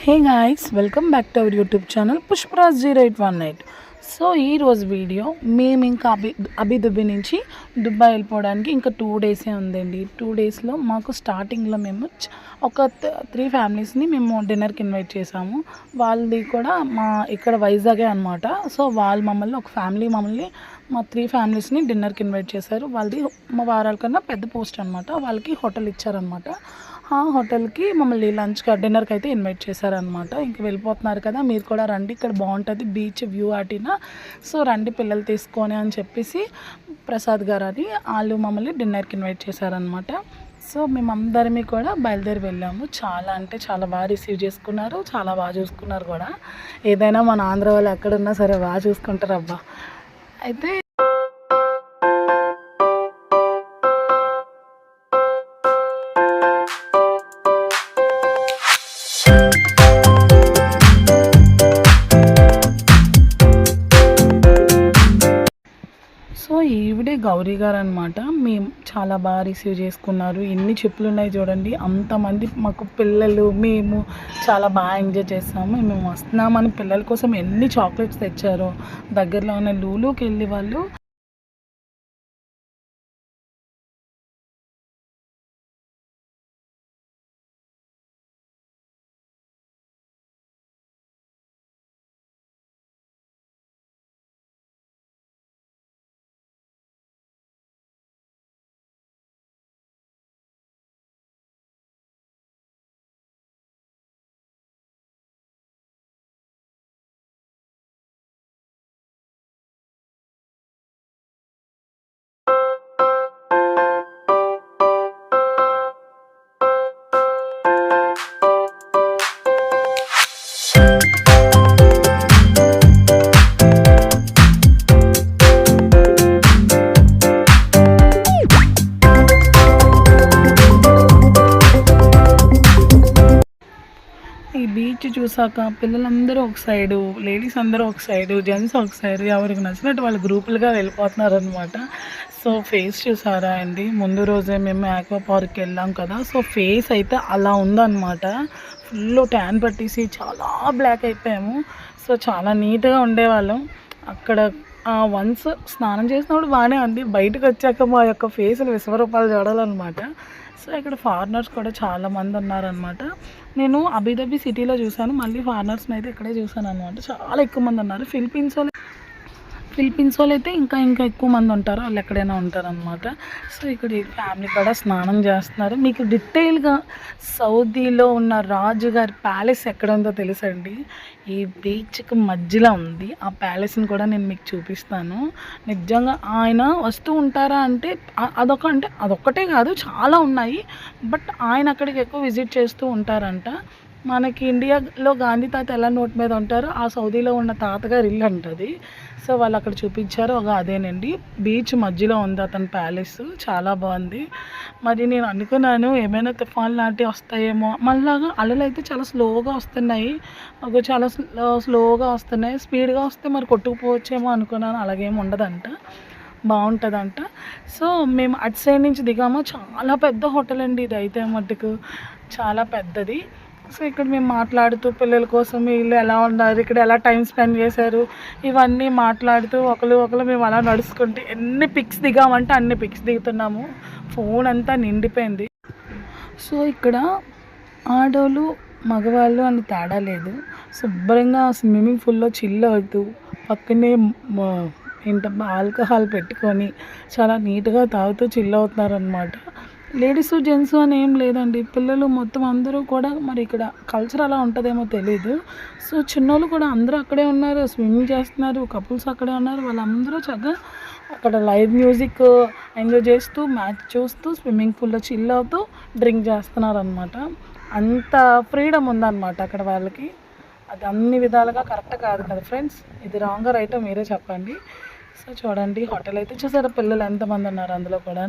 Hey guys, welcome back to our YouTube channel Pushpras 0818. So ఈరోజు video మేము ఇంకా Abu Dhabi నుంచి దుబాయ్ వెళ్ళిపోవడానికి ఇంకా 2 డేసే ఉందండి. 2 డేస్లో మాకు స్టార్టింగ్లో మేము ఒక 3 ఫ్యామిలీస్ని మేము డిన్నర్కి ఇన్వైట్ చేసాము. వాళ్ళది కూడా మా ఇక్కడ వైజాగే అనమాట. సో వాళ్ళు మమ్మల్ని ఒక ఫ్యామిలీ మమ్మల్ని మా 3 ఫ్యామిలీస్ని డిన్నర్కి ఇన్వైట్ చేశారు. వాళ్ళది మా వారాల కన్నా పెద్ద పోస్ట్ అనమాట. వాళ్ళకి హోటల్ ఇచ్చారనమాట. ఆ హోటల్కి మమ్మల్ని డిన్నర్కి అయితే ఇన్వైట్ చేశారనమాట. ఇంక వెళ్ళిపోతున్నారు కదా, మీరు కూడా రండి, ఇక్కడ బాగుంటుంది బీచ్ వ్యూ అటినా, సో రండి పిల్లలు తీసుకొని అని చెప్పేసి ప్రసాద్ గారు అని వాళ్ళు మమ్మల్ని డిన్నర్కి ఇన్వైట్ చేశారనమాట. సో మేమందరమీ కూడా బయలుదేరి వెళ్ళాము. చాలా అంటే చాలా బాగా రిసీవ్ చేసుకున్నారు, చాలా బాగా చూసుకున్నారు కూడా. ఏదైనా మన ఆంధ్ర వాళ్ళు ఎక్కడున్నా సరే బాగా చూసుకుంటారు అబ్బా. అయితే సో ఈవిడే గౌరీ గారు అనమాట. మేము చాలా బాగా రిసీవ్ చేసుకున్నారు. ఎన్ని చెప్పులు ఉన్నాయి చూడండి, అంతమంది మాకు పిల్లలు, మేము చాలా బాగా ఎంజాయ్ చేస్తాము. మేము వస్తున్నామని పిల్లల కోసం ఎన్ని చాక్లెట్స్ తెచ్చారో. దగ్గరలో ఉన్న లూలుకి వెళ్ళి వాళ్ళు ఈ బీచ్ చూసాక పిల్లలందరూ ఒక సైడు, లేడీస్ అందరూ ఒక సైడు, జెంట్స్ ఒక సైడు, ఎవరికి నచ్చినట్టు వాళ్ళు గ్రూపులుగా వెళ్ళిపోతున్నారు అనమాట. సో ఫేస్ చూసారా అండి, ముందు రోజే మేము ఆక్వా పార్క్కి వెళ్ళాం కదా, సో ఫేస్ అయితే అలా ఉందన్నమాట. ఫుల్ ట్యాన్ పట్టేసి చాలా బ్లాక్ అయిపోయాము. సో చాలా నీట్గా ఉండేవాళ్ళం అక్కడ. వన్స్ స్నానం చేసినప్పుడు బాగానే ఉంది, బయటకు వచ్చాక మా యొక్క ఫేస్లు విశ్వరూపాలు చూడాలన్నమాట. సో ఇక్కడ ఫారినర్స్ కూడా చాలామంది ఉన్నారనమాట. నేను అబుదాబి సిటీలో చూశాను, మళ్ళీ ఫారినర్స్ని అయితే ఇక్కడే చూశాను అనమాట. చాలా ఎక్కువ మంది ఉన్నారు. ఫిలిపీన్స్ వాళ్ళు అయితే ఇంకా ఎక్కువ మంది ఉంటారు, వాళ్ళు ఎక్కడైనా ఉంటారనమాట. సో ఇక్కడ ఈ ఫ్యామిలీ కూడా స్నానం చేస్తున్నారు. మీకు డీటెయిల్గా సౌదీలో ఉన్న రాజుగారి ప్యాలెస్ ఎక్కడ ఉందో తెలుసండి, ఈ బీచ్కి మధ్యలో ఉంది. ఆ ప్యాలెస్ని కూడా నేను మీకు చూపిస్తాను. నిజంగా ఆయన వస్తూ ఉంటారా అంటే అదొక్కటే కాదు, చాలా ఉన్నాయి. బట్ ఆయన అక్కడికి ఎక్కువ విజిట్ చేస్తూ ఉంటారంట. మనకి ఇండియాలో గాంధీ తాత ఎలా నోట్ మీద ఉంటారో, ఆ సౌదీలో ఉన్న తాతగారు ఇల్లు అంటది. సో వాళ్ళు అక్కడ చూపించారు, అదేనండి బీచ్ మధ్యలో ఉంది అతని ప్యాలెస్. చాలా బాగుంది. మరి నేను అనుకున్నాను ఏమైనా తుఫాన్ లాంటివి వస్తాయేమో, మళ్ళాగా అలలు అయితే చాలా స్లోగా వస్తున్నాయి, చాలా స్లోగా వస్తున్నాయి. స్పీడ్గా వస్తే మరి కొట్టుకుపోవచ్చేమో అనుకున్నాను. అలాగేమి ఉండదంట, బాగుంటుందంట. సో మేము అటు సైడ్ నుంచి దిగాము. చాలా పెద్ద హోటల్ అండి ఇది అయితే మట్టుకు, చాలా పెద్దది. సో ఇక్కడ మేము మాట్లాడుతూ పిల్లల కోసం వీళ్ళు ఎలా ఉన్నారు, ఇక్కడ ఎలా టైం స్పెండ్ చేశారు, ఇవన్నీ మాట్లాడుతూ ఒకరు మేము అలా నడుచుకుంటూ ఎన్ని పిక్స్ దిగామంటే అన్ని పిక్స్ దిగుతున్నాము. ఫోన్ అంతా నిండిపోయింది. సో ఇక్కడ ఆడవాళ్ళు మగవాళ్ళు అని తేడా లేదు, శుభ్రంగా స్విమ్మింగ్ పూల్లో చిల్ అవుతూ పక్కనే ఏంటబ్బా ఆల్కహాల్ పెట్టుకొని చాలా నీట్గా తాగుతూ చిల్ అవుతున్నారనమాట. లేడీస్ జెంట్స్ అని ఏం లేదండి, పిల్లలు మొత్తం అందరూ కూడా. మరి ఇక్కడ కల్చర్ అలా ఉంటుందేమో తెలీదు. సో చిన్నోళ్ళు కూడా అందరూ అక్కడే ఉన్నారు, స్విమ్మింగ్ చేస్తున్నారు, కపుల్స్ అక్కడే ఉన్నారు. వాళ్ళందరూ చక్కగా అక్కడ లైవ్ మ్యూజిక్ ఎంజాయ్ చేస్తూ, మ్యాచ్ చూస్తూ, స్విమ్మింగ్ పూల్లో చిల్ అవుతూ డ్రింక్ చేస్తున్నారు అనమాట. అంత ఫ్రీడమ్ ఉందన్నమాట అక్కడ వాళ్ళకి. అది అన్ని విధాలుగా కరెక్ట్ కాదు కదా ఫ్రెండ్స్, ఇది రాంగ్ రైటో మీరే చెప్పండి. సో చూడండి హోటల్ అయితే చూసారా, పిల్లలు ఎంతమంది ఉన్నారు అందులో కూడా.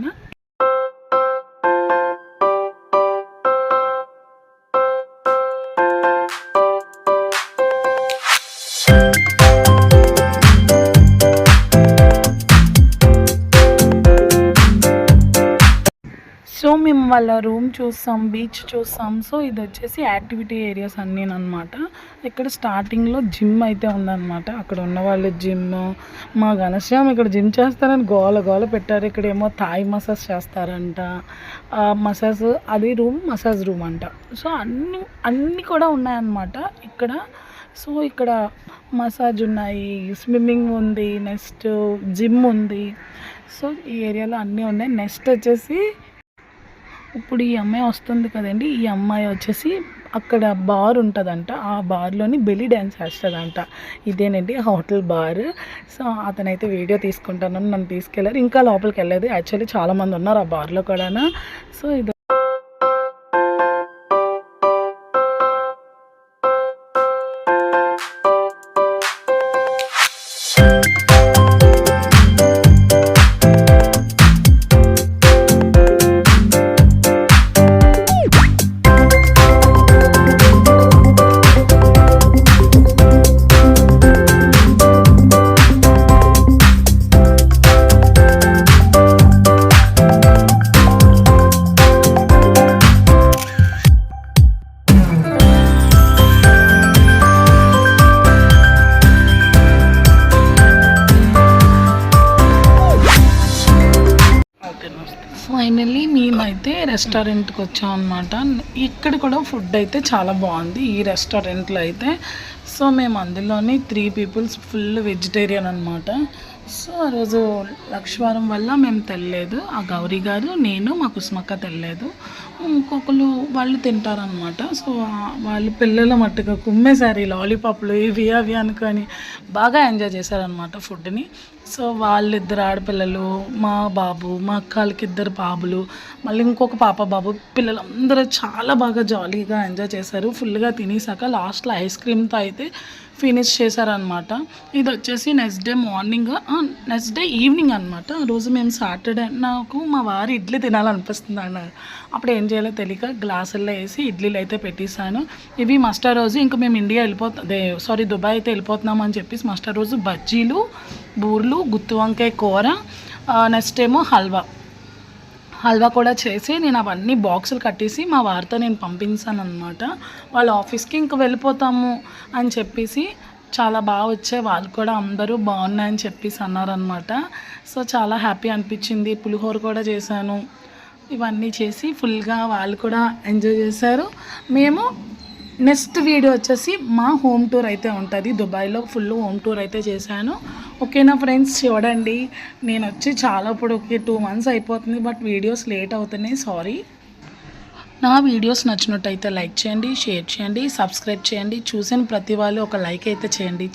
సో మేము వాళ్ళ రూమ్ చూస్తాం, బీచ్ చూస్తాం. సో ఇది వచ్చేసి యాక్టివిటీ ఏరియాస్ అన్నీ అనమాట. ఇక్కడ స్టార్టింగ్లో జిమ్ అయితే ఉందన్నమాట. అక్కడ ఉన్న వాళ్ళు జిమ్, మా ఘనశ్యామ్ ఇక్కడ జిమ్ చేస్తారని గోల గోల పెట్టారు. ఇక్కడేమో థాయ్ మసాజ్ చేస్తారంట, మసాజ్ అది మసాజ్ రూమ్ అంట. సో అన్నీ కూడా ఉన్నాయన్నమాట ఇక్కడ. సో ఇక్కడ మసాజ్ ఉన్నాయి, స్విమ్మింగ్ ఉంది, నెక్స్ట్ జిమ్ ఉంది. సో ఈ ఏరియాలో అన్నీ ఉన్నాయి. నెక్స్ట్ వచ్చేసి ఇప్పుడు ఈ అమ్మాయి వస్తుంది కదండి, ఈ అమ్మాయి వచ్చేసి అక్కడ బార్ ఉంటుందంట, ఆ బార్లోని బెల్లీ డ్యాన్స్ వేస్తుందంట. ఇదేనండి హోటల్ బార్. సో అతనైతే వీడియో తీసుకుంటాను నన్ను తీసుకెళ్ళారు. ఇంకా లోపలికి వెళ్ళలేదు. యాక్చువల్లీ చాలామంది ఉన్నారు ఆ బార్లో కూడా. సో ఇది ఫైనల్లీ మేమైతే రెస్టారెంట్కి వచ్చాం అనమాట. ఇక్కడ కూడా ఫుడ్ అయితే చాలా బాగుంది ఈ రెస్టారెంట్లో అయితే. సో మేము అందులోని 3 పీపుల్స్ ఫుల్ వెజిటేరియన్ అనమాట. సో ఆ రోజు లక్షవారం వల్ల మేము తెల్లలేదు. ఆ గౌరీ గారు, నేను, మా కుసుమక్క తెల్లలేదు. ఇంకొకరు వాళ్ళు తింటారనమాట. సో వాళ్ళు పిల్లల మట్టుగా కుమ్మేశారు ఈ లాలీపాప్లు ఇవి అవి అనుకొని బాగా ఎంజాయ్ చేశారనమాట ఫుడ్ని. సో వాళ్ళిద్దరు ఆడపిల్లలు, మా బాబు, మా అక్కలకి 2 బాబులు, మళ్ళీ ఇంకొక పాప బాబు, పిల్లలు అందరూ చాలా బాగా జాలీగా ఎంజాయ్ చేశారు. ఫుల్గా తినేసాక లాస్ట్లో ఐస్ క్రీమ్తో అయితే ఫినిష్ చేశారనమాట. ఇది వచ్చేసి నెక్స్ట్ డే ఈవినింగ్ అనమాట. ఆ రోజు మేము సాటర్డే, నాకు మా వారు ఇడ్లీ తినాలనిపిస్తుంది అన్నారు. అప్పుడు ఏం చేయాలో తెలియక గ్లాసుల్లో వేసి ఇడ్లీలు అయితే పెట్టేశాను. ఇవి మస్టర్ రోజు ఇంకా మేము ఇండియా దుబాయ్ అయితే వెళ్ళిపోతున్నాం అని చెప్పేసి మస్టర్ రోజు బజ్జీలు, బూర్లు, గుత్తి వంకాయ కూర, నెక్స్ట్ ఏమో హల్వా కూడా చేసి నేను అవన్నీ బాక్సులు కట్టేసి మా వారితో నేను పంపించాను అనమాట. వాళ్ళ ఆఫీస్కి ఇంకా వెళ్ళిపోతాము అని చెప్పేసి చాలా బాగా వచ్చాయి. వాళ్ళు కూడా అందరూ బాగున్నాయని చెప్పేసి అన్నారనమాట. సో చాలా హ్యాపీ అనిపించింది. పులిహోర కూడా చేశాను. ఇవన్నీ చేసి ఫుల్గా వాళ్ళు కూడా ఎంజాయ్ చేశారు. మేము నెక్స్ట్ వీడియో వచ్చేసి మా హోమ్ టూర్ అయితే ఉంటుంది. దుబాయ్లో ఫుల్ హోమ్ టూర్ అయితే చేశాను. ఓకేనా ఫ్రెండ్స్, చూడండి. నేను వచ్చి చాలా ఇప్పుడు 2 months అయిపోతుంది, బట్ వీడియోస్ లేట్ అవుతున్నాయి, సారీ. నా వీడియోస్ నచ్చినట్టయితే లైక్ చేయండి, షేర్ చేయండి, సబ్స్క్రైబ్ చేయండి. చూసిన ప్రతి వాళ్ళు ఒక లైక్ అయితే చేయండి.